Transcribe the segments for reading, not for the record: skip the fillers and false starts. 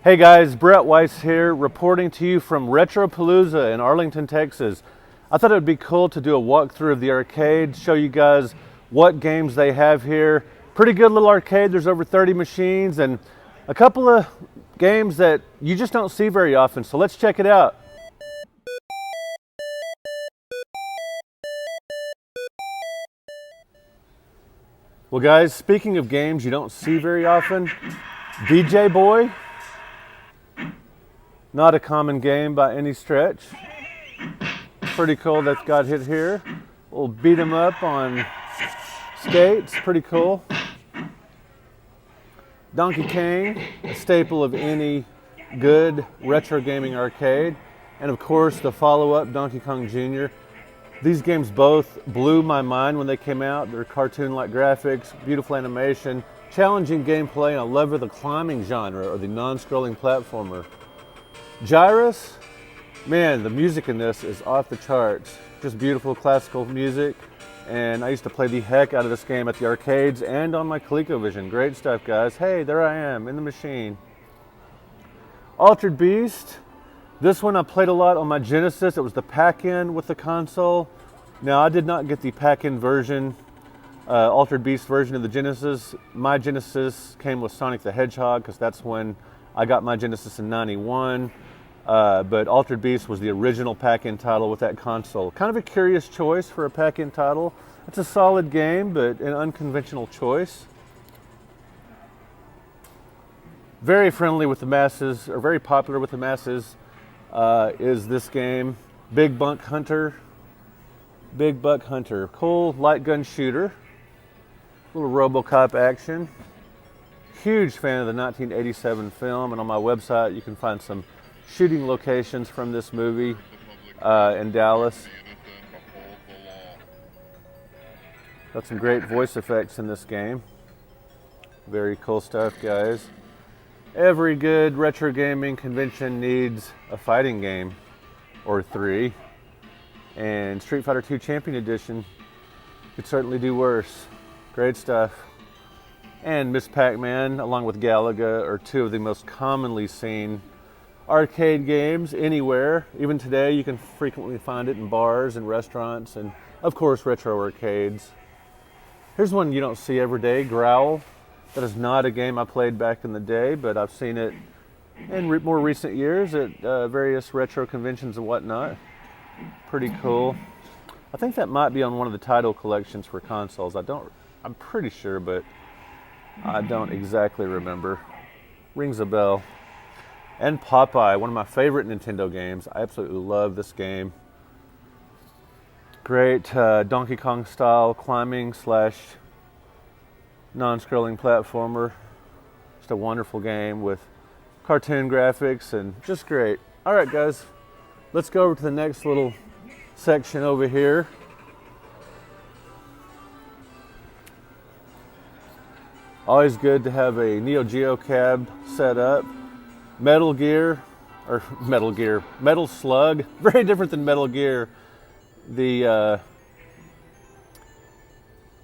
Hey guys, Brett Weiss here, reporting to you from Retropalooza in Arlington, Texas. I thought it would be cool to do a walkthrough of the arcade, show you guys what games they have here. Pretty good little arcade, there's over 30 machines and a couple of games that you just don't see very often, so let's check it out. Well guys, speaking of games you don't see very often, DJ Boy. Not a common game by any stretch. Pretty cool that's got hit here. We'll beat 'em up on skates, pretty cool. Donkey Kong, a staple of any good retro gaming arcade. And of course the follow-up, Donkey Kong Jr. These games both blew my mind when they came out. They're cartoon-like graphics, beautiful animation, challenging gameplay, and I love the climbing genre or the non-scrolling platformer. Gyrus, man, the music in this is off the charts. Just beautiful classical music, and I used to play the heck out of this game at the arcades and on my ColecoVision. Great stuff, guys. Hey, there I am in the machine. Altered Beast, this one I played a lot on my Genesis. It was the Pac-Man with the console. Now, I did not get the Pac-Man version, Altered Beast version of the Genesis. My Genesis came with Sonic the Hedgehog because that's when I got my Genesis in '91. But Altered Beast was the original Pac-Man title with that console. Kind of a curious choice for a Pac-Man title. It's a solid game, but an unconventional choice. Very friendly with the masses, or very popular with the masses, is this game, Big Buck Hunter. Big Buck Hunter, cool light gun shooter. Little RoboCop action. Huge fan of the 1987 film, and on my website you can find some shooting locations from this movie in Dallas. Got some great voice effects in this game. Very cool stuff, guys. Every good retro gaming convention needs a fighting game or three, and Street Fighter II Champion Edition could certainly do worse. Great stuff. And Miss Pac-Man, along with Galaga, are two of the most commonly seen arcade games anywhere. Even today, you can frequently find it in bars and restaurants, and of course, retro arcades. Here's one you don't see every day, Growl. That is not a game I played back in the day, but I've seen it in more recent years at various retro conventions and whatnot. Pretty cool. I think that might be on one of the title collections for consoles. I'm pretty sure, but I don't exactly remember. Rings a bell. And Popeye, one of my favorite Nintendo games. I absolutely love this game. Great Donkey Kong style climbing / non-scrolling platformer. Just a wonderful game with cartoon graphics and just great. All right, guys, let's go over to the next little section over here. Always good to have a Neo Geo cab set up. Metal Slug, very different than Metal Gear, the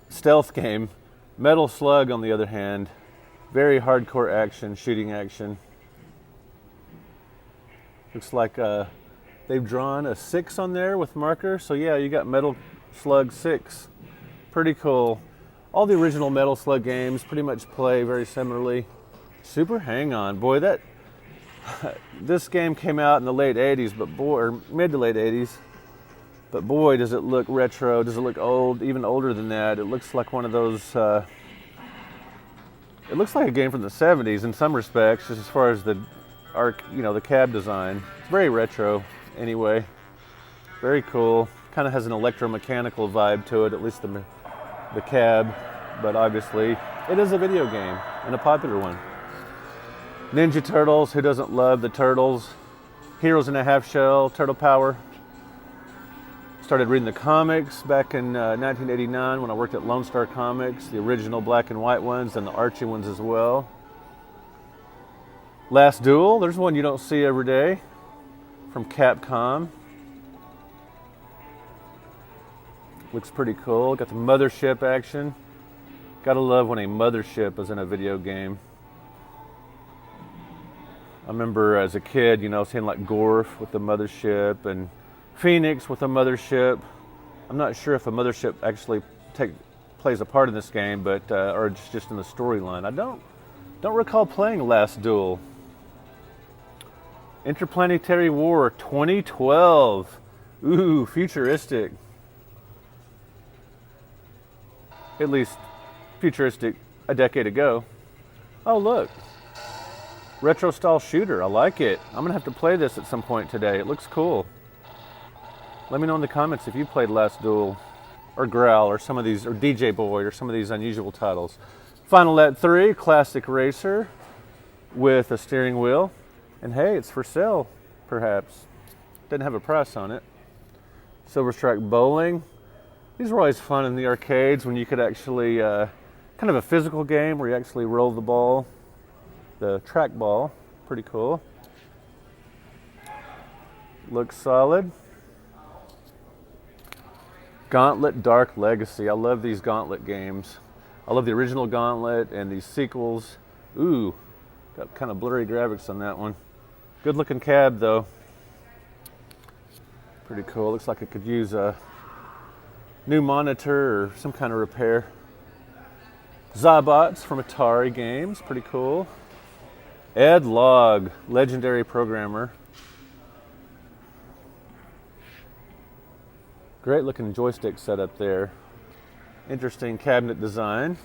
stealth game. Metal Slug, on the other hand, very hardcore action, shooting action. Looks like they've drawn a 6 on there with marker, so yeah, you got Metal Slug 6. Pretty cool. All the original Metal Slug games pretty much play very similarly. Super Hang-On, boy, this game came out in the late 80s, or mid to late 80s, but boy, does it look retro, does it look old, even older than that. It looks like one of those, it looks like a game from the 70s in some respects, just as far as the cab design. It's very retro anyway. Very cool. Kind of has an electromechanical vibe to it, at least the cab, but obviously it is a video game and a popular one. Ninja Turtles, who doesn't love the Turtles? Heroes in a Half Shell, Turtle Power. Started reading the comics back in 1989 when I worked at Lone Star Comics, the original black and white ones and the Archie ones as well. Last Duel, there's one you don't see every day from Capcom. Looks pretty cool. Got the mothership action. Gotta love when a mothership is in a video game. I remember as a kid, seeing like Gorf with the mothership and Phoenix with the mothership. I'm not sure if a mothership actually plays a part in this game, but or it's just in the storyline. I don't recall playing Last Duel. Interplanetary War 2012. Ooh, futuristic. At least futuristic a decade ago. Oh, look. Retro style shooter. I like it. I'm going to have to play this at some point today. It looks cool. Let me know in the comments if you played Last Duel or Growl or some of these, or DJ Boy or some of these unusual titles. Final Lap 3, classic racer with a steering wheel. And hey, it's for sale, perhaps. Didn't have a price on it. Silver Strike Bowling. These were always fun in the arcades when you could actually, kind of a physical game where you actually roll the ball, the track ball. Pretty cool. Looks solid. Gauntlet Dark Legacy. I love these Gauntlet games. I love the original Gauntlet and these sequels. Ooh, got kind of blurry graphics on that one. Good looking cab though. Pretty cool. Looks like it could use a new monitor or some kind of repair. Zybots from Atari Games. Pretty cool. Ed Log, legendary programmer. Great looking joystick setup there. Interesting cabinet design.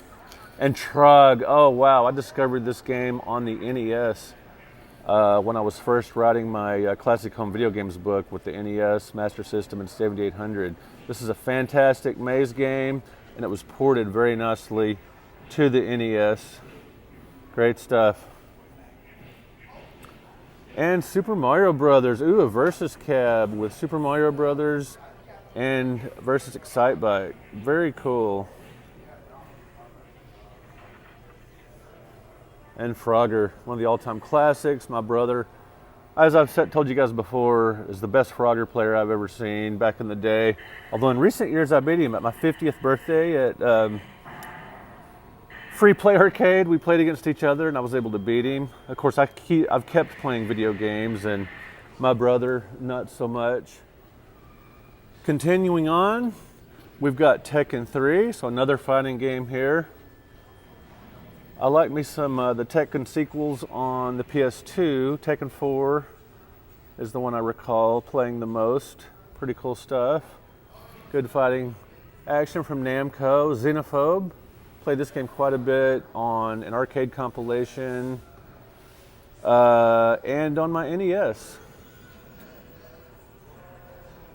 And Trog. Oh wow, I discovered this game on the NES when I was first writing my classic home video games book with the NES, Master System, and 7800. This is a fantastic maze game, and it was ported very nicely to the NES. Great stuff. And Super Mario Brothers. Ooh, a Versus cab with Super Mario Brothers and Versus Excitebike. Very cool. And Frogger, one of the all-time classics. My brother, as I've told you guys before, is the best Frogger player I've ever seen back in the day. Although in recent years I beat him at my 50th birthday at Free Play Arcade. We played against each other and I was able to beat him. Of course, I've kept playing video games, and my brother, not so much. Continuing on, we've got Tekken 3, so another fighting game here. I like me some the Tekken sequels on the PS2. Tekken 4 is the one I recall playing the most. Pretty cool stuff. Good fighting action from Namco. Xenophobe. Played this game quite a bit on an arcade compilation and on my NES.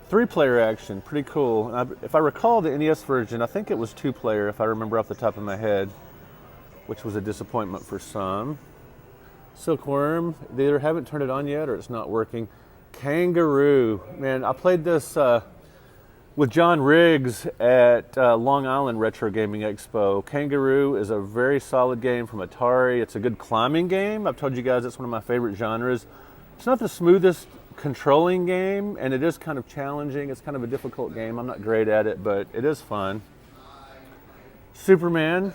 3-player action, pretty cool. If I recall the NES version, I think it was 2-player if I remember off the top of my head, which was a disappointment for some. Silkworm, they either haven't turned it on yet or it's not working. Kangaroo, man, I played this with John Riggs at Long Island Retro Gaming Expo. Kangaroo is a very solid game from Atari. It's a good climbing game. I've told you guys it's one of my favorite genres. It's not the smoothest controlling game, and it is kind of challenging. It's kind of a difficult game. I'm not great at it, but it is fun. Superman,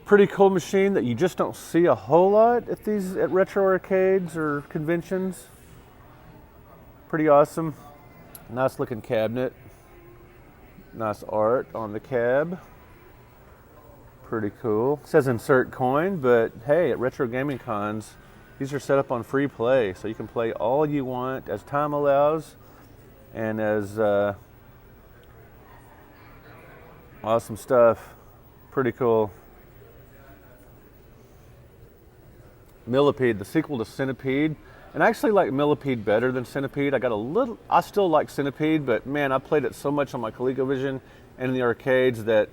pretty cool machine that you just don't see a whole lot at retro arcades or conventions. Pretty awesome. Nice looking cabinet. Nice art on the cab. Pretty cool. It says insert coin, but hey, at Retro Gaming Cons, these are set up on free play, so you can play all you want as time allows, and as awesome stuff. Pretty cool. Millipede, the sequel to Centipede. And I actually like Millipede better than Centipede. I still like Centipede, but man, I played it so much on my ColecoVision and in the arcades that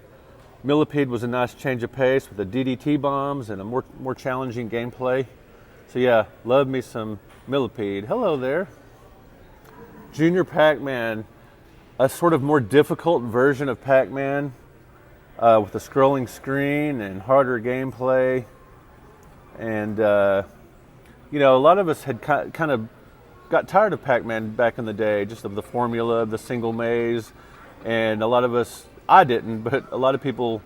Millipede was a nice change of pace with the DDT bombs and a more challenging gameplay. So yeah, love me some Millipede. Hello there. Junior Pac-Man, a sort of more difficult version of Pac-Man with a scrolling screen and harder gameplay. And you know, a lot of us had kind of got tired of Pac-Man back in the day, just of the formula, the single maze, and a lot of us, I didn't, but a lot of people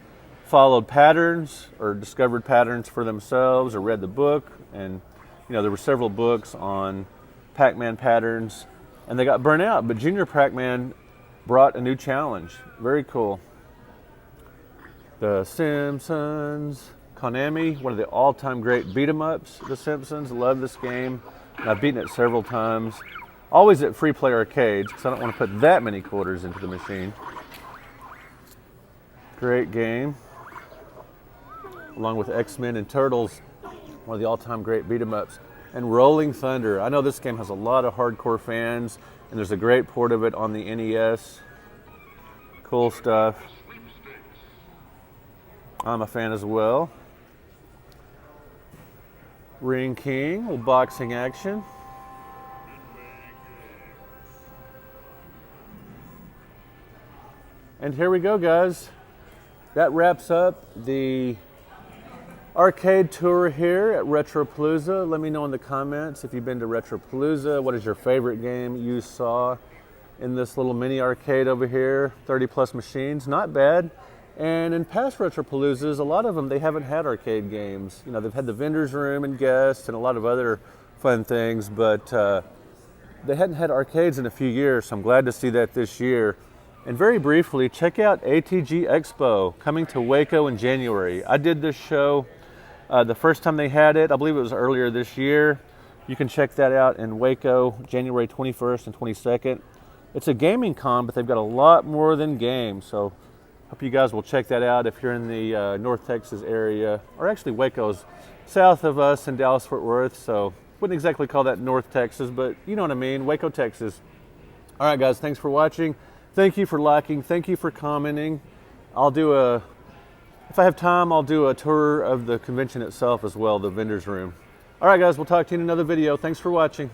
followed patterns or discovered patterns for themselves or read the book and You know, there were several books on Pac-Man patterns, and they got burnt out, but Junior Pac-Man brought a new challenge. Very cool. The Simpsons, Konami, one of the all-time great beat-em-ups, The Simpsons. Love this game. And I've beaten it several times. Always at free play arcades, because I don't want to put that many quarters into the machine. Great game. Along with X-Men and Turtles, one of the all-time great beat-em-ups. And Rolling Thunder. I know this game has a lot of hardcore fans, and there's a great port of it on the NES. Cool stuff. I'm a fan as well. Ring King, little boxing action. And here we go, guys. That wraps up the arcade tour here at Retropalooza. Let me know in the comments if you've been to Retropalooza. What is your favorite game you saw in this little mini arcade over here? 30 plus machines, not bad. And in past Retropaloozas, a lot of them, they haven't had arcade games. You know, they've had the vendor's room and guests and a lot of other fun things, but they hadn't had arcades in a few years, so I'm glad to see that this year. And very briefly, check out ATG Expo, coming to Waco in January. I did this show the first time they had it. I believe it was earlier this year. You can check that out in Waco, January 21st and 22nd. It's a gaming con, but they've got a lot more than games. So hope you guys will check that out if you're in the North Texas area, or actually Waco's south of us in Dallas-Fort Worth. So wouldn't exactly call that North Texas, but you know what I mean, Waco, Texas. All right, guys, thanks for watching. Thank you for liking. Thank you for commenting. If I have time, I'll do a tour of the convention itself as well, the vendor's room. All right, guys, we'll talk to you in another video. Thanks for watching.